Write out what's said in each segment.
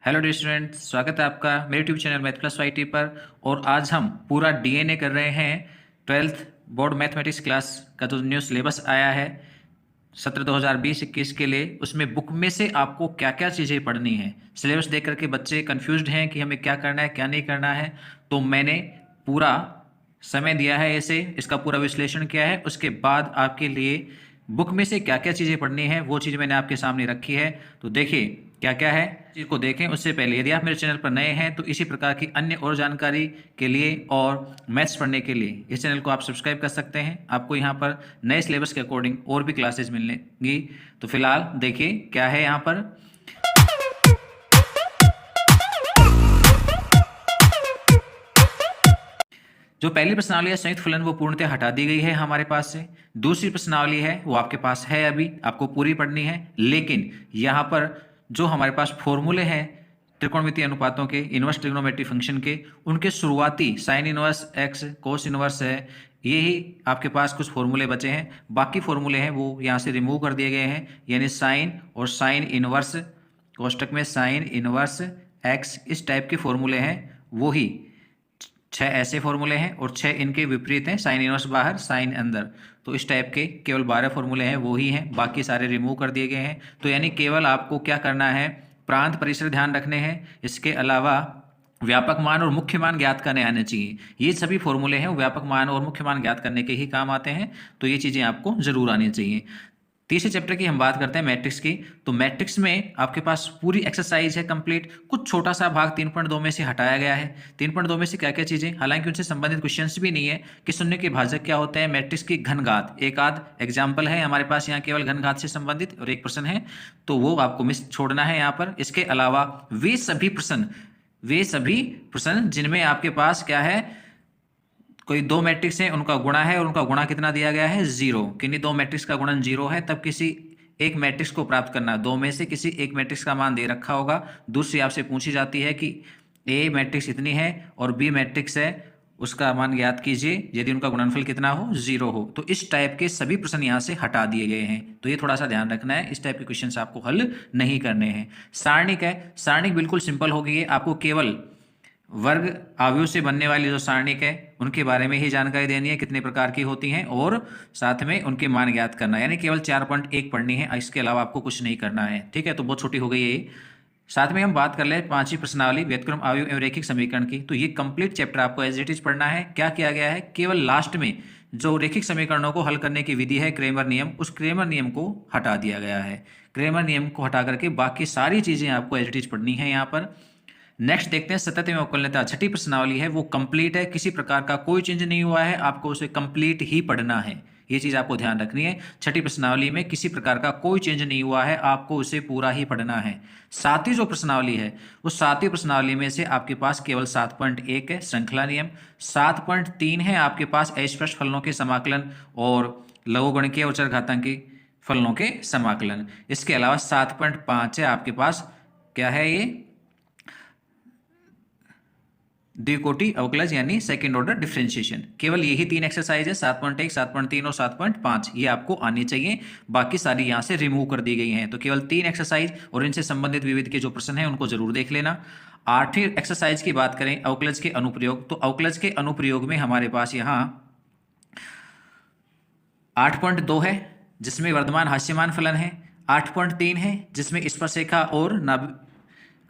Hello dear student, स्वागत है आपका मेरे YouTube channel math plus YT पर। और आज हम पूरा डीएनए कर रहे हैं। 12th बोर्ड मैथमेटिक्स क्लास का जो न्यू सिलेबस आया है सत्र 2020-21 के लिए, उसमें बुक में से आपको क्या क्या चीज़ें पढ़नी है। सिलेबस देख करके बच्चे कंफ्यूज्ड हैं कि हमें क्या करना है क्या नहीं करना है, तो मैंने पूरा समय दिया है ऐसे, इसका पूरा विश्लेषण किया है। उसके बाद आपके लिए बुक में से क्या क्या चीज़ें पढ़नी है वो चीज़ मैंने आपके सामने रखी है। तो देखिए क्या क्या है, चीज़ को देखें। उससे पहले यदि आप मेरे चैनल पर नए हैं तो इसी प्रकार की अन्य और जानकारी के लिए और मैथ्स पढ़ने के लिए इस चैनल को आप सब्सक्राइब कर सकते हैं। आपको यहाँ पर नए सिलेबस के अकॉर्डिंग और भी क्लासेज मिलेंगी। तो फिलहाल देखिए क्या है यहाँ पर। जो पहली प्रश्नावली है संयुक्त फलन वो पूर्णतः हटा दी गई है हमारे पास से। दूसरी प्रश्नावली है वो आपके पास है, अभी आपको पूरी पढ़नी है। लेकिन यहाँ पर जो हमारे पास फॉर्मूले हैं त्रिकोणमितीय अनुपातों के, इनवर्स ट्रिग्नोमेट्री फंक्शन के, उनके शुरुआती sine inverse x, cos inverse है, यही आपके पास कुछ फॉर्मूले बचे हैं। बाकी फॉर्मूले हैं वो यहाँ से रिमूव कर दिए गए हैं, यानी साइन और साइन इनवर्स, कोष्टक में साइन इनवर्स एक्स, इस टाइप के फॉर्मूले हैं। वो ही 6 ऐसे फॉर्मूले हैं और 6 इनके विपरीत हैं, साइन इनवर्स बाहर साइन अंदर। तो इस टाइप के केवल 12 फॉर्मूले हैं वो ही हैं, बाकी सारे रिमूव कर दिए गए हैं। तो यानी केवल आपको क्या करना है, प्रांत परिसर ध्यान रखने हैं। इसके अलावा व्यापक मान और मुख्य मान ज्ञात करने आने चाहिए। ये सभी फॉर्मूले हैं वो व्यापक मान और मुख्य मान ज्ञात करने के ही काम आते हैं। तो ये चीज़ें आपको जरूर आनी चाहिए। तीसरे चैप्टर की हम बात करते हैं मैट्रिक्स की। तो मैट्रिक्स में आपके पास पूरी एक्सरसाइज है कंप्लीट। कुछ छोटा सा भाग 3.2 में से हटाया गया है। 3.2 में से क्या क्या चीज़ें, हालांकि उनसे संबंधित क्वेश्चंस भी नहीं है कि शून्य के भाजक क्या होते हैं, मैट्रिक्स की घनघात, एक आध एग्जाम्पल है हमारे पास यहाँ केवल घनघात से संबंधित और एक प्रश्न है, तो वो आपको मिस छोड़ना है यहाँ पर। इसके अलावा वे सभी प्रश्न जिनमें आपके पास क्या है, कोई दो मैट्रिक्स हैं उनका गुणा है और उनका गुणा कितना दिया गया है, 0। किन्हीं दो मैट्रिक्स का गुणन 0 है, तब किसी एक मैट्रिक्स को प्राप्त करना। दो में से किसी एक मैट्रिक्स का मान दे रखा होगा, दूसरी आपसे पूछी जाती है कि ए मैट्रिक्स इतनी है और बी मैट्रिक्स है, उसका मान ज्ञात कीजिए यदि उनका गुणनफल कितना हो, 0 हो। तो इस टाइप के सभी प्रश्न यहाँ से हटा दिए गए हैं। तो ये थोड़ा सा ध्यान रखना है, इस टाइप के क्वेश्चन आपको हल नहीं करने हैं। सारणिक है, सारणिक बिल्कुल सिंपल हो गई है। आपको केवल वर्ग अवयव से बनने वाली जो सारणिक है उनके बारे में ही जानकारी देनी है, कितने प्रकार की होती हैं, और साथ में उनके मान ज्ञात करना है। यानी केवल 4.1 पढ़नी है, इसके अलावा आपको कुछ नहीं करना है। ठीक है, तो बहुत छोटी हो गई है ये। साथ में हम बात कर ले पांचवी प्रश्नावली व्यतिक्रम अवयव एवं रैखिक समीकरण की। तो ये कंप्लीट चैप्टर आपको एज इट इज पढ़ना है। क्या किया गया है, केवल लास्ट में जो रैखिक समीकरणों को हल करने की विधि है क्रेमर नियम, उस क्रेमर नियम को हटा दिया गया है। क्रेमर नियम को हटा करके बाकी सारी चीजें आपको एज इट इज पढ़नी है यहाँ पर। नेक्स्ट देखते हैं सतत एवं अवकलनीयता। छठी प्रश्नावली है वो कंप्लीट है, किसी प्रकार का कोई चेंज नहीं हुआ है, आपको उसे कंप्लीट ही पढ़ना है। ये चीज आपको ध्यान रखनी है, छठी प्रश्नावली में किसी प्रकार का कोई चेंज नहीं हुआ है, आपको उसे पूरा ही पढ़ना है। सातवीं जो प्रश्नावली है उस सातवीं प्रश्नावली में से आपके पास केवल 7.1 है श्रृंखला नियम, 7.3 है आपके पास अस्पष्ट फलनों के समाकलन और लघुगणकीय और चरघातांकी फलनों के समाकलन। इसके अलावा 7.5 है आपके पास, क्या है ये, द्विकोटि अवकलज यानी सेकंड ऑर्डर डिफरेंशिएशन। केवल यही 3 एक्सरसाइज है, 7.1, 7.3 और 7.5, ये आपको आनी चाहिए। बाकी सारी यहाँ से रिमूव कर दी गई हैं। तो केवल 3 एक्सरसाइज और इनसे संबंधित विविध के जो प्रश्न हैं उनको जरूर देख लेना। 8वीं एक्सरसाइज की बात करें अवकलज के अनुप्रयोग, तो अवकलज के अनुप्रयोग में हमारे पास यहाँ 8.2 है जिसमें वर्धमान हास्यमान फलन है, 8.3 है जिसमें स्पर्शरेखा और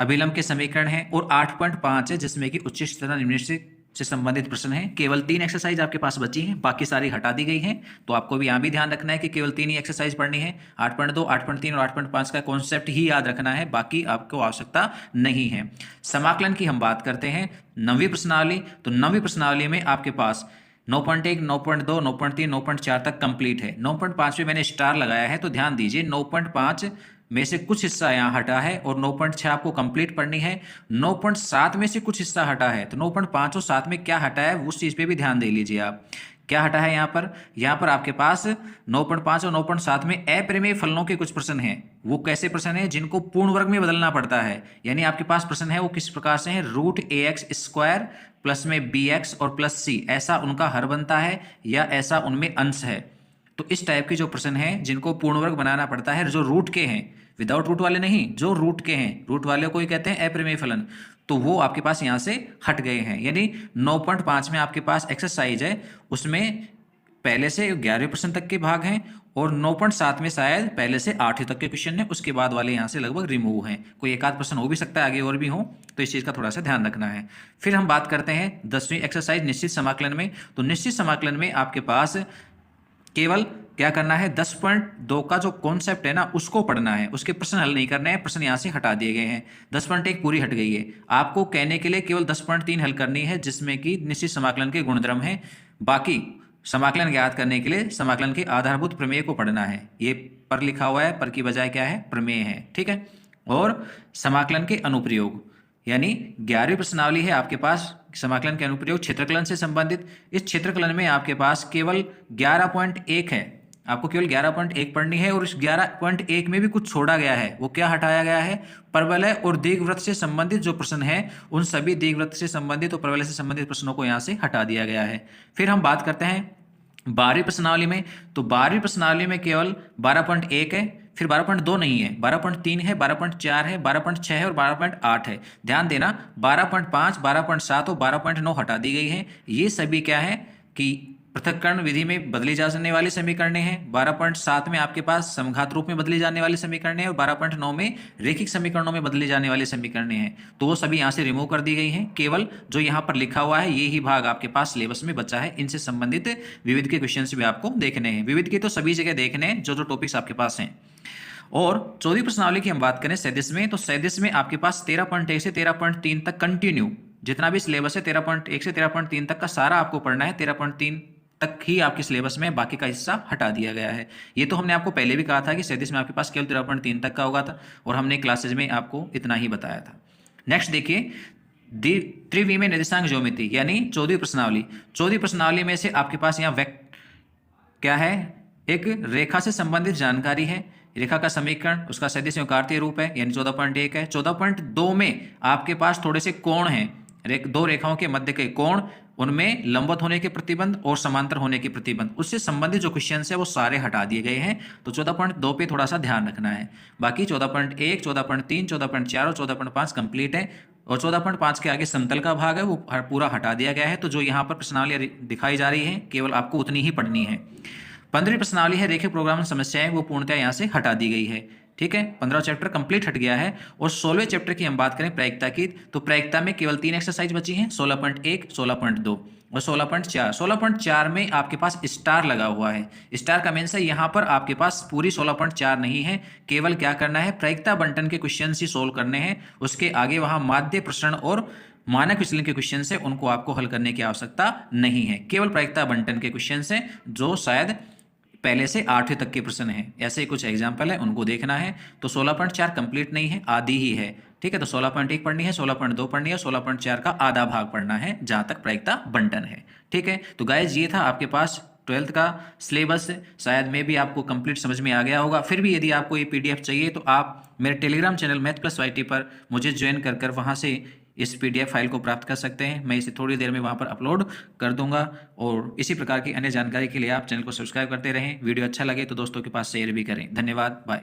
अभिलंब के समीकरण है, और 8.5 है जिसमें कि उच्चिष्ट तथा निम्निष्ट से संबंधित प्रश्न है। केवल 3 एक्सरसाइज आपके पास बची हैं, बाकी सारी हटा दी गई हैं। तो आपको भी यहाँ भी ध्यान रखना है कि केवल 3 ही एक्सरसाइज पढ़नी है। 8.2, 8.3 और 8.5 का कॉन्सेप्ट ही याद रखना है, बाकी आपको आवश्यकता नहीं है। समाकलन की हम बात करते हैं 9वीं प्रश्नावली। तो 9वीं प्रश्नावली में आपके पास 9.1, 9.2, 9.3, 9.4 तक कंप्लीट है। 9.5 में मैंने स्टार लगाया है, तो ध्यान दीजिए 9.5 में से कुछ हिस्सा यहाँ हटा है और 9.6 आपको कंप्लीट पढ़नी है। 9.7 में से कुछ हिस्सा हटा है, तो 9.5 और 7 में क्या हटा है उस चीज़ पे भी ध्यान दे लीजिए आप। क्या हटा है यहाँ पर आपके पास 9.5 और 9.7 में अप्रमेय फलनों के कुछ प्रश्न हैं। वो कैसे प्रश्न हैं, जिनको पूर्ण वर्ग में बदलना पड़ता है। यानी आपके पास प्रश्न है वो किस प्रकार से है, √ax² प्लस में bx और प्लस c, ऐसा उनका हर बनता है या ऐसा उनमें अंश है। तो इस टाइप के जो प्रश्न हैं जिनको पूर्ण वर्ग बनाना पड़ता है, जो रूट के हैं, विदाउट रूट वाले नहीं, जो रूट के हैं, रूट वाले को ही कहते हैं अप्रमेय फलन, तो वो आपके पास यहाँ से हट गए हैं। यानी 9.5 में आपके पास एक्सरसाइज है, उसमें पहले से 11वें प्रश्न तक के भाग हैं और 9.7 में शायद पहले से 8वें तक के क्वेश्चन है, उसके बाद वाले यहाँ से लगभग रिमूव हैं। कोई एक आध प्रश्न हो भी सकता है आगे और भी हो, तो इस चीज़ का थोड़ा सा ध्यान रखना है। फिर हम बात करते हैं 10वीं एक्सरसाइज निश्चित समाकलन में। तो निश्चित समाकलन में आपके पास केवल क्या करना है, 10.2 का जो कॉन्सेप्ट है ना उसको पढ़ना है, उसके प्रश्न हल नहीं करने हैं, प्रश्न यहाँ से हटा दिए गए हैं। 10.1 पूरी हट गई है, आपको कहने के लिए केवल 10.3 हल करनी है, जिसमें कि निश्चित समाकलन के गुणधर्म है। बाकी समाकलन ज्ञात करने के लिए समाकलन के आधारभूत प्रमेय को पढ़ना है। ये पर लिखा हुआ है, पर की बजाय क्या है, प्रमेय है, ठीक है। और समाकलन के अनुप्रयोग, यानी 11वीं प्रश्नावली है आपके पास समाकलन के अनुप्रयोग क्षेत्रकलन से संबंधित। इस क्षेत्रकलन में आपके पास केवल 11.1 है, आपको केवल 11.1 पढ़नी है, और इस 11.1 में भी कुछ छोड़ा गया है। वो क्या हटाया गया है, परवलय और दीर्घवृत्त से संबंधित जो प्रश्न है उन सभी दीर्घवृत्त से संबंधित और परवलय से संबंधित प्रश्नों को यहाँ से हटा दिया गया है। फिर हम बात करते हैं 12वीं प्रश्नावली में। तो 12वीं प्रश्नावली में केवल 12.1 है, फिर 12.2 नहीं है, 12.3 है, 12.4 है, 12.6 है और 12.8 है। ध्यान देना 12.5, 12.7 और 12.9 हटा दी गई है। ये सभी क्या है कि पृथक्करण विधि में बदली जाने वाली समीकरणें हैं। 12.7 में आपके पास समघात रूप में बदली जाने वाली समीकरणें हैं और 12.9 में रेखिक समीकरणों में बदली जाने वाली समीकरणें हैं। तो वो सभी यहाँ से रिमूव कर दी गई हैं। केवल जो यहाँ पर लिखा हुआ है ये ही भाग आपके पास सिलेबस में बचा है। इनसे संबंधित विविध के क्वेश्चन भी आपको देखने हैं। विविध के तो सभी जगह देखने हैं जो जो टॉपिक्स आपके पास हैं। और 14वीं प्रश्नावली की हम बात करें 37 में, तो 37 में आपके पास 13.1 से 13.3 तक कंटिन्यू जितना भी सिलेबस है 13.1 से 13.3 तक का सारा आपको पढ़ना है। 13.3 तक ही आपके सिलेबस में, बाकी का हिस्सा हटा दिया गया है। ये तो हमने आपको पहले भी कहा था कि 37 में आपके पास केवल 13.3 तक का होगा था, और हमने क्लासेज में आपको इतना ही बताया था। नेक्स्ट देखिए त्रिविमीय निर्देशांक ज्योमेट्री, यानी 14वीं प्रश्नावली। 14वीं प्रश्नावली में से आपके पास यहाँ क्या है, एक रेखा से संबंधित जानकारी है। रेखा का समीकरण, उसका सदिश कार्तीय रूप है, यानी 14.1 है। 14.2 में आपके पास थोड़े से कोण हैं, दो रेखाओं के मध्य के कोण, उनमें लंबवत होने के प्रतिबंध और समांतर होने के प्रतिबंध, उससे संबंधित जो क्वेश्चंस है वो सारे हटा दिए गए हैं। तो 14.2 पे थोड़ा सा ध्यान रखना है। बाकी 14.1, 14.3, 14.4 और 14.5 कंप्लीट है, और 14.5 के आगे समतल का भाग है वो पूरा हटा दिया गया है। तो जो यहाँ पर प्रश्नावली दिखाई जा रही है केवल आपको उतनी ही पढ़नी है। 15वीं प्रश्नावली है रेखीय प्रोग्राम समस्याएं, वो पूर्णतः यहाँ से हटा दी गई है, ठीक है। 15वां चैप्टर कंप्लीट हट गया है। और 16वें चैप्टर की हम बात करें प्रायिकता की, तो प्रायिकता में केवल 3 एक्सरसाइज बची हैं, 16.1, 16.2 और 16.4। 16.4 में आपके पास स्टार लगा हुआ है। स्टार का मीन्स है यहाँ पर आपके पास पूरी 16.4 नहीं है, केवल क्या करना है, प्रायिकता बंटन के क्वेश्चन ही सोल्व करने हैं। उसके आगे वहां माध्य प्रसरण और मानक विचलन के क्वेश्चन है, उनको आपको हल करने की आवश्यकता नहीं है। केवल प्रायिकता बंटन के क्वेश्चन है जो शायद पहले से 8वें तक के प्रश्न हैं, ऐसे ही कुछ एग्जाम्पल है, उनको देखना है। तो 16.4 कंप्लीट नहीं है, आधी ही है, ठीक है। तो 16.1 पढ़नी है, 16.2 पढ़नी है, 16.4 का आधा भाग पढ़ना है जहां तक प्रायिकता बंटन है, ठीक है। तो गाइज ये था आपके पास 12th का सिलेबस। शायद में भी आपको कंप्लीट समझ में आ गया होगा। फिर भी यदि आपको ये PDF चाहिए तो आप मेरे टेलीग्राम चैनल मैथ+YT पर मुझे ज्वाइन कर वहाँ से इस PDF फाइल को प्राप्त कर सकते हैं। मैं इसे थोड़ी देर में वहाँ पर अपलोड कर दूंगा। और इसी प्रकार की अन्य जानकारी के लिए आप चैनल को सब्सक्राइब करते रहें। वीडियो अच्छा लगे तो दोस्तों के पास शेयर भी करें। धन्यवाद, बाय।